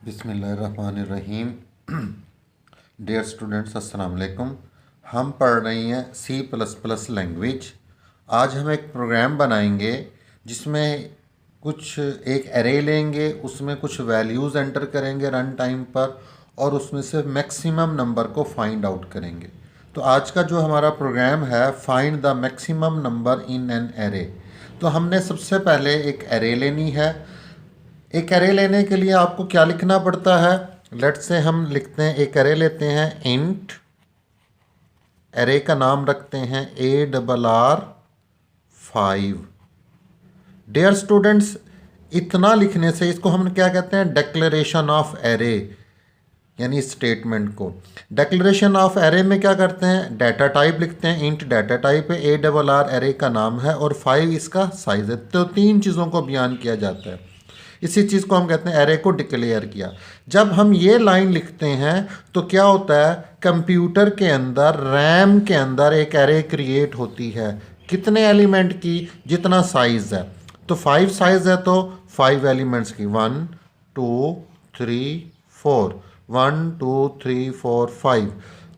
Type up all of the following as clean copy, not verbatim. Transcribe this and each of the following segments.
बिस्मिल्लाहिर्रहमानिर्रहीम। Dear students, अस्सलाम वालेकुम। हम पढ़ रही हैं C++ लैंग्वेज। आज हम एक प्रोग्राम बनाएंगे जिसमें कुछ एक एरे लेंगे, उसमें कुछ वैल्यूज़ एंटर करेंगे रन टाइम पर और उसमें से मैक्सिमम नंबर को फाइंड आउट करेंगे। तो आज का जो हमारा प्रोग्राम है, find the maximum number in an array. तो हमने सबसे पहले एक एरे लेनी है। एक एरे लेने के लिए आपको क्या लिखना पड़ता है? लेट से हम लिखते हैं, एक एरे लेते हैं इंट, एरे का नाम रखते हैं ARR5। डियर स्टूडेंट्स, इतना लिखने से इसको हम क्या कहते हैं? डिक्लेरेशन ऑफ एरे, यानी स्टेटमेंट को। डिक्लेरेशन ऑफ एरे में क्या करते हैं? डाटा टाइप लिखते हैं, इंट डाटा टाइप है, ARR एरे का नाम है और 5 इसका साइज है। तो तीन चीज़ों को बयान किया जाता है। इसी चीज़ को हम कहते हैं एरे को डिक्लेयर किया। जब हम ये लाइन लिखते हैं तो क्या होता है? कंप्यूटर के अंदर, रैम के अंदर एक एरे क्रिएट होती है। कितने एलिमेंट की? जितना साइज है। तो 5 साइज है तो 5 एलिमेंट्स की, 1 2 3 4, 1 2 3 4 5।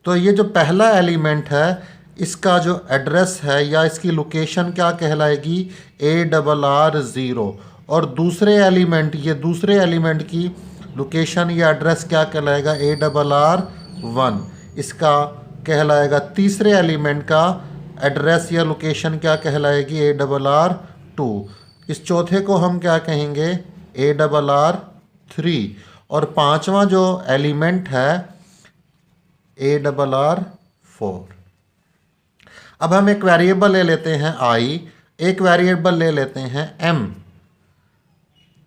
तो ये जो पहला एलिमेंट है, इसका जो एड्रेस है या इसकी लोकेशन क्या कहलाएगी? ARR0। और दूसरे एलिमेंट, ये दूसरे एलिमेंट की लोकेशन या एड्रेस क्या कहलाएगा? ARR1। इसका कहलाएगा तीसरे एलिमेंट का एड्रेस या लोकेशन क्या कहलाएगी? ARR2। इस चौथे को हम क्या कहेंगे? ARR3। और पांचवा जो एलिमेंट है ARR4। अब हम एक वेरिएबल ले लेते हैं I, एक वेरिएबल ले लेते हैं M।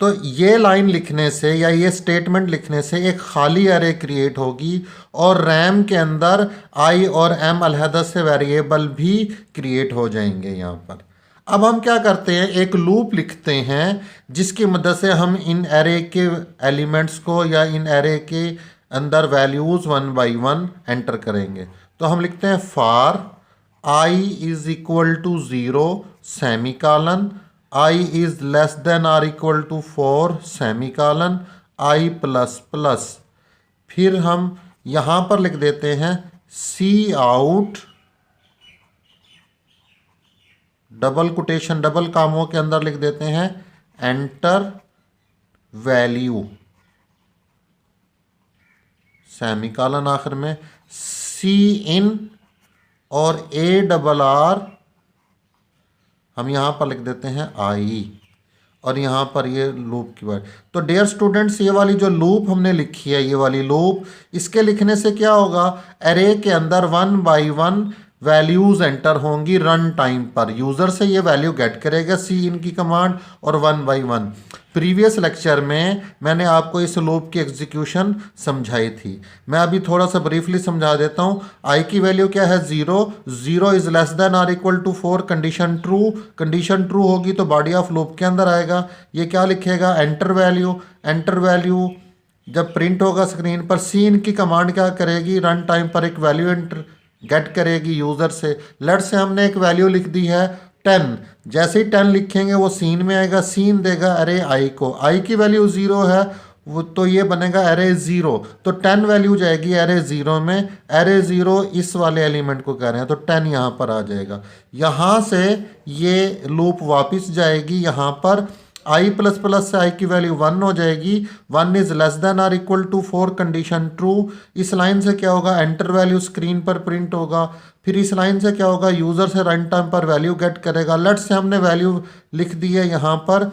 तो ये लाइन लिखने से या ये स्टेटमेंट लिखने से एक खाली एरे क्रिएट होगी और रैम के अंदर I और M अलहदा से वेरिएबल भी क्रिएट हो जाएंगे यहाँ पर। अब हम क्या करते हैं? एक लूप लिखते हैं जिसकी मदद से हम इन एरे के एलिमेंट्स को या इन एरे के अंदर वैल्यूज़ 1 बाई 1 एंटर करेंगे। तो हम लिखते हैं for I is equal to 0 semicolon, I is less than or equal to 4 semicolon, I plus plus. फिर हम यहाँ पर लिख देते हैं cout, double quotation, double कामों के अंदर लिख देते हैं एंटर वैल्यू, सेमीकॉलन आखिर में, सी इन और ARR हम यहाँ पर लिख देते हैं I और यहाँ पर ये लूप की बात। तो डियर स्टूडेंट्स, ये वाली जो लूप हमने लिखी है, ये वाली लूप, इसके लिखने से क्या होगा? एरे के अंदर 1 बाई 1 वैल्यूज़ एंटर होंगी रन टाइम पर। यूज़र से ये वैल्यू गेट करेगा सी इन की कमांड और 1 बाई 1। प्रीवियस लेक्चर में मैंने आपको इस लूप की एग्जीक्यूशन समझाई थी। मैं अभी थोड़ा सा ब्रीफली समझा देता हूँ। I की वैल्यू क्या है? 0। 0 is less than or equal to 4, condition true. Condition true होगी तो बॉडी ऑफ लूप के अंदर आएगा। ये क्या लिखेगा? Enter value. एंटर वैल्यू जब प्रिंट होगा स्क्रीन पर, सी इन की कमांड क्या करेगी? रन टाइम पर एक वैल्यू एंटर गेट करेगी यूज़र से। लेट से हमने एक वैल्यू लिख दी है 10। जैसे ही 10 लिखेंगे वो सीन में आएगा, सीन देगा अरे I को। I की वैल्यू 0 है वो, तो ये बनेगा अरे 0। तो 10 वैल्यू जाएगी अरे 0 में। अरे 0 इस वाले एलिमेंट को कह रहे हैं तो 10 यहाँ पर आ जाएगा। यहाँ से ये लूप वापस जाएगी यहाँ पर। I प्लस प्लस से I की वैल्यू 1 हो जाएगी। 1 is less than or equal to 4, condition true. इस लाइन से क्या होगा? एंटर वैल्यू स्क्रीन पर प्रिंट होगा। फिर इस लाइन से क्या होगा? यूज़र से रन टाइम पर वैल्यू गेट करेगा। लेट से हमने वैल्यू लिख दी है यहाँ पर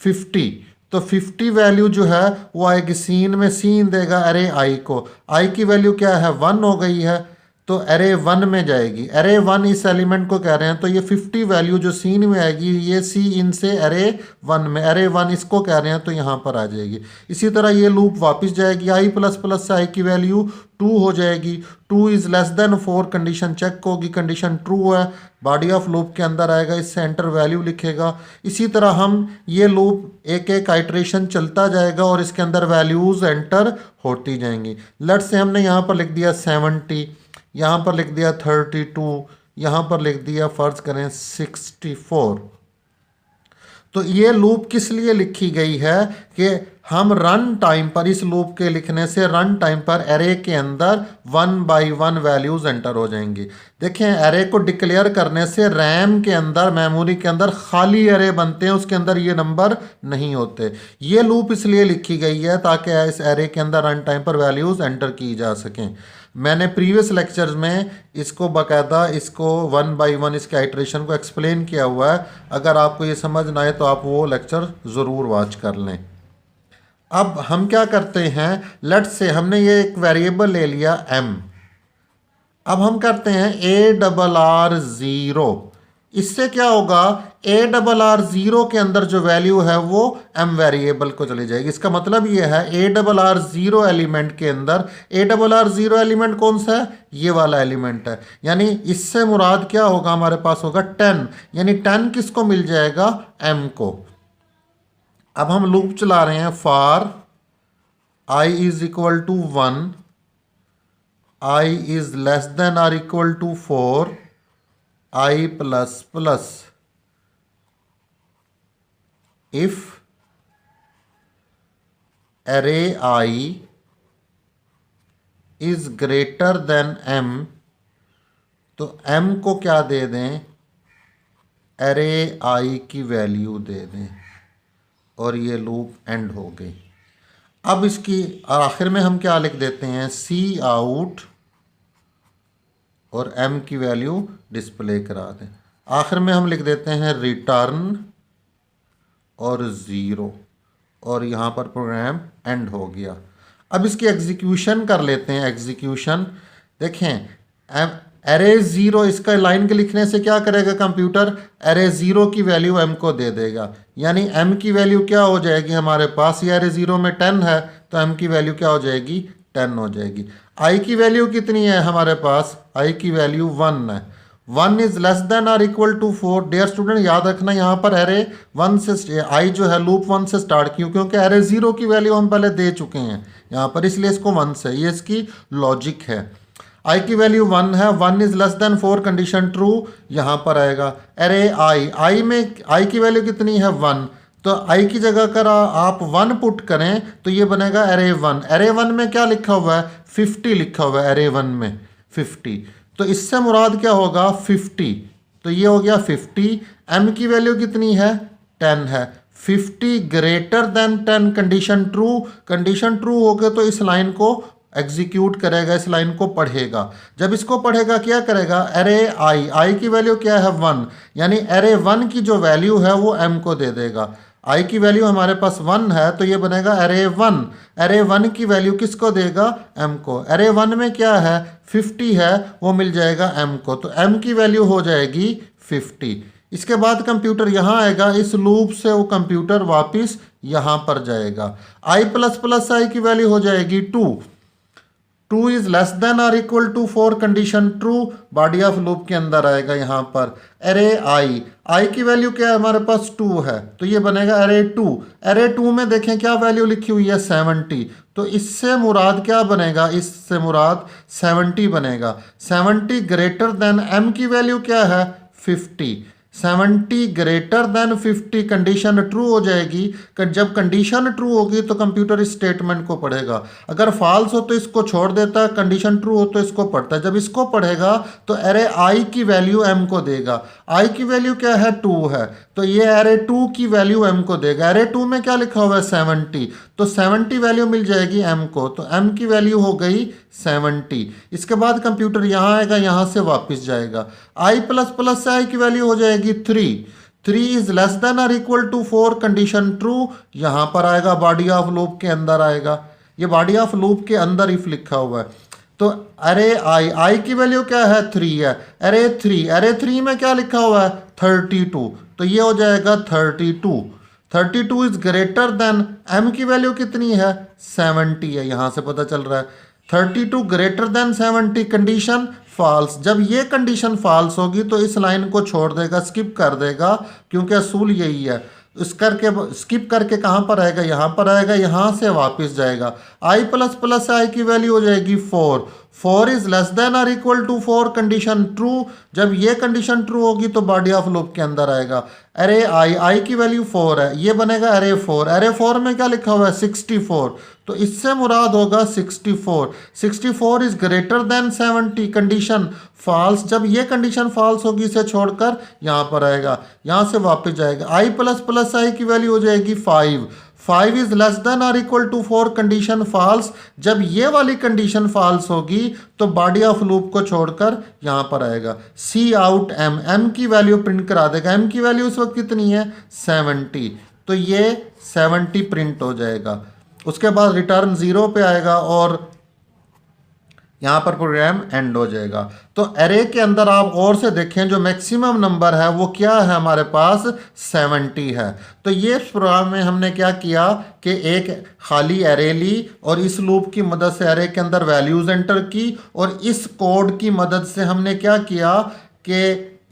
50। तो 50 वैल्यू जो है वो आएगी सीन में, सीन देगा अरे I को। I की वैल्यू क्या है? 1 हो गई है तो अरे 1 में जाएगी। अरे 1 इस एलिमेंट को कह रहे हैं तो ये 50 वैल्यू जो सीन में आएगी ये सी इन से अरे 1 में। अरे 1 इसको कह रहे हैं तो यहाँ पर आ जाएगी। इसी तरह ये लूप वापस जाएगी। I प्लस प्लस से I की वैल्यू 2 हो जाएगी। 2 is less than 4, condition check होगी, कंडीशन ट्रू है, बॉडी ऑफ लूप के अंदर आएगा, इससे एंटर वैल्यू लिखेगा। इसी तरह हम ये लूप एक एक आइट्रेशन चलता जाएगा और इसके अंदर वैल्यूज़ एंटर होती जाएंगी। लेट से हमने यहाँ पर लिख दिया 70, यहाँ पर लिख दिया 32, यहाँ पर लिख दिया फ़र्ज़ करें 64। तो ये लूप किस लिए लिखी गई है कि हम रन टाइम पर इस लूप के लिखने से रन टाइम पर एरे के अंदर 1 बाई 1 वैल्यूज एंटर हो जाएंगी। देखें, एरे को डिक्लेयर करने से रैम के अंदर, मेमोरी के अंदर खाली एरे बनते हैं, उसके अंदर ये नंबर नहीं होते। ये लूप इसलिए लिखी गई है ताकि इस एरे के अंदर रन टाइम पर वैल्यूज एंटर की जा सकें। मैंने प्रीवियस लेक्चर्स में इसको बाकायदा, इसको 1 बाई 1 इसके आइट्रेशन को एक्सप्लेन किया हुआ है। अगर आपको ये समझ ना आए तो आप वो लेक्चर ज़रूर वॉच कर लें। अब हम क्या करते हैं, लेट्स से हमने ये एक वेरिएबल ले लिया m। अब हम करते हैं ARR0। इससे क्या होगा, ARR0 के अंदर जो वैल्यू है वो m वेरिएबल को चली जाएगी। इसका मतलब ये है ARR0 एलिमेंट के अंदर, ARR0 एलिमेंट कौन सा है, ये वाला एलिमेंट है। यानी इससे मुराद क्या होगा, हमारे पास होगा 10, यानी 10 किसको मिल जाएगा, m को। अब हम लूप चला रहे हैं for i is equal to 1, i is less than or equal to 4, i plus plus if array i is greater than m, तो m को क्या दे दें, array i की वैल्यू दे दें, और ये लूप एंड हो गई। अब इसकी आखिर में हम क्या लिख देते हैं, सी आउट, और m की वैल्यू डिस्प्ले करा दें। आखिर में हम लिख देते हैं रिटर्न और 0, और यहाँ पर प्रोग्राम एंड हो गया। अब इसकी एग्जीक्यूशन कर लेते हैं। एग्जीक्यूशन देखें, एरे 0, इसका लाइन के लिखने से क्या करेगा कंप्यूटर, एरे 0 की वैल्यू m को दे देगा। यानी m की वैल्यू क्या हो जाएगी हमारे पास, ये एरे 0 में 10 है तो m की वैल्यू क्या हो जाएगी, 10 हो जाएगी। i की वैल्यू कितनी है हमारे पास, i की वैल्यू 1 है। 1 is less than or equal to 4। Dear student याद रखना, यहाँ पर एरे 1 से i जो है लूप 1 से स्टार्ट क्यों, क्योंकि एरे 0 की वैल्यू हम पहले दे चुके हैं यहाँ पर, इसलिए इसको 1 से, ये इसकी लॉजिक है। i की वैल्यू 1 है, 1 is less than 4, condition true यहाँ पर आएगा। एरे i में i की वैल्यू कितनी है, 1, तो i की जगह अगर आप 1 पुट करें तो ये बनेगा एरे 1। एरे 1 में क्या लिखा हुआ है, 50 लिखा हुआ है एरे 1 में 50, तो इससे मुराद क्या होगा 50, तो ये हो गया 50। m की वैल्यू कितनी है, 10 है। 50 greater than 10, condition true, condition true हो गए तो इस लाइन को एग्जीक्यूट करेगा, इस लाइन को पढ़ेगा। जब इसको पढ़ेगा क्या करेगा, एरे i की वैल्यू क्या है 1, यानी एरे 1 की जो वैल्यू है वो m को दे देगा। i की वैल्यू हमारे पास 1 है तो ये बनेगा एरे 1। एरे 1 की वैल्यू किसको देगा, m को। एरे 1 में क्या है, 50 है, वो मिल जाएगा m को, तो m की वैल्यू हो जाएगी 50। इसके बाद कंप्यूटर यहाँ आएगा, इस लूप से वो कंप्यूटर वापस यहाँ पर जाएगा। i प्लस प्लस i की वैल्यू हो जाएगी 2, 2 is less than or equal to 4, condition true, body of loop के अंदर आएगा यहाँ पर। एरे i की वैल्यू क्या है हमारे पास, 2 है, तो ये बनेगा एरे 2। एरे 2 में देखें क्या वैल्यू लिखी हुई है, 70, तो इससे मुराद क्या बनेगा, इससे मुराद 70 बनेगा। 70 ग्रेटर देन m की वैल्यू क्या है, 50, 70 ग्रेटर देन 50, कंडीशन ट्रू हो जाएगी। जब कंडीशन ट्रू होगी तो कंप्यूटर इस स्टेटमेंट को पढ़ेगा। अगर फॉल्स हो तो इसको छोड़ देता है, कंडीशन ट्रू हो तो इसको पढ़ता है। जब इसको पढ़ेगा तो एरे i की वैल्यू m को देगा। i की वैल्यू क्या है, 2 है, तो ये एरे 2 की वैल्यू m को देगा। एरे 2 में क्या लिखा हुआ है, 70, तो 70 वैल्यू मिल जाएगी m को, तो m की वैल्यू हो गई 70। इसके बाद कंप्यूटर यहाँ आएगा, यहाँ से वापस जाएगा। i प्लस प्लस से i की वैल्यू हो जाएगी 3, 3 is less than or equal to 4, condition true, यहाँ पर आएगा, बॉडी ऑफ लूप के अंदर आएगा। ये बॉडी ऑफ लूप के अंदर इफ लिखा हुआ है। तो अरे i की वैल्यू क्या है, 3 है। अरे 3 में क्या लिखा हुआ है, 32, तो ये हो जाएगा 32। 32 इज ग्रेटर देन m की वैल्यू कितनी है, 70 है, यहाँ से पता चल रहा है। 32 ग्रेटर देन 70, कंडीशन फॉल्स। जब ये कंडीशन फॉल्स होगी तो इस लाइन को छोड़ देगा, स्किप कर देगा, क्योंकि असूल यही है। इस करके स्किप करके कहाँ पर आएगा, यहाँ पर आएगा, यहाँ से वापस जाएगा। i प्लस प्लस i की वैल्यू हो जाएगी 4, 4 इज लेस देन और इक्वल टू 4 कंडीशन ट्रू। जब ये कंडीशन ट्रू होगी तो बॉडी ऑफ लूप के अंदर आएगा अरे आई की वैल्यू 4 है, ये बनेगा अरे 4। अरे 4 में क्या लिखा हुआ है 64, तो इससे मुराद होगा 64। 64 is greater than 70 condition false. जब ये कंडीशन फॉल्स होगी इसे छोड़कर यहाँ पर आएगा, यहाँ से वापस जाएगा। आई प्लस प्लस आई की वैल्यू हो जाएगी 5। 5 इज लेस देन और इक्वल टू 4 कंडीशन फॉल्स। जब ये वाली कंडीशन फॉल्स होगी तो बॉडी ऑफ लूप को छोड़कर यहाँ पर आएगा सी आउट एम। एम की वैल्यू प्रिंट करा देगा। एम की वैल्यू उस वक्त कितनी है 70, तो ये 70 प्रिंट हो जाएगा। उसके बाद रिटर्न 0 पे आएगा और यहाँ पर प्रोग्राम एंड हो जाएगा। तो एरे के अंदर आप और से देखें जो मैक्सिमम नंबर है वो क्या है हमारे पास 70 है। तो ये प्रोग्राम में हमने क्या किया कि एक खाली एरे ली और इस लूप की मदद से एरे के अंदर वैल्यूज एंटर की और इस कोड की मदद से हमने क्या किया कि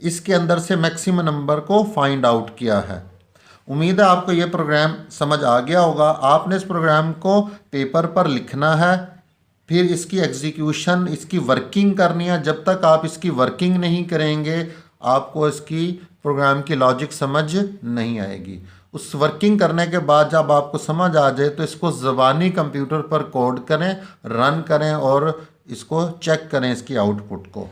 इसके अंदर से मैक्सिमम नंबर को फाइंड आउट किया है। उम्मीद है आपको ये प्रोग्राम समझ आ गया होगा। आपने इस प्रोग्राम को पेपर पर लिखना है, फिर इसकी एग्जीक्यूशन, इसकी वर्किंग करनी है। जब तक आप इसकी वर्किंग नहीं करेंगे आपको इसकी प्रोग्राम की लॉजिक समझ नहीं आएगी। उस वर्किंग करने के बाद जब आपको समझ आ जाए तो इसको ज़बानी कंप्यूटर पर कोड करें, रन करें और इसको चेक करें इसकी आउटपुट को।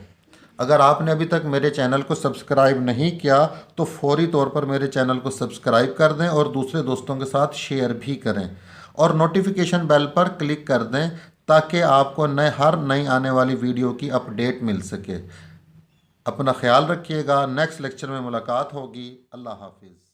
अगर आपने अभी तक मेरे चैनल को सब्सक्राइब नहीं किया तो फौरी तौर पर मेरे चैनल को सब्सक्राइब कर दें और दूसरे दोस्तों के साथ शेयर भी करें और नोटिफिकेशन बेल पर क्लिक कर दें ताकि आपको हर नई आने वाली वीडियो की अपडेट मिल सके। अपना ख्याल रखिएगा। नेक्स्ट लेक्चर में मुलाकात होगी। अल्लाह हाफिज़।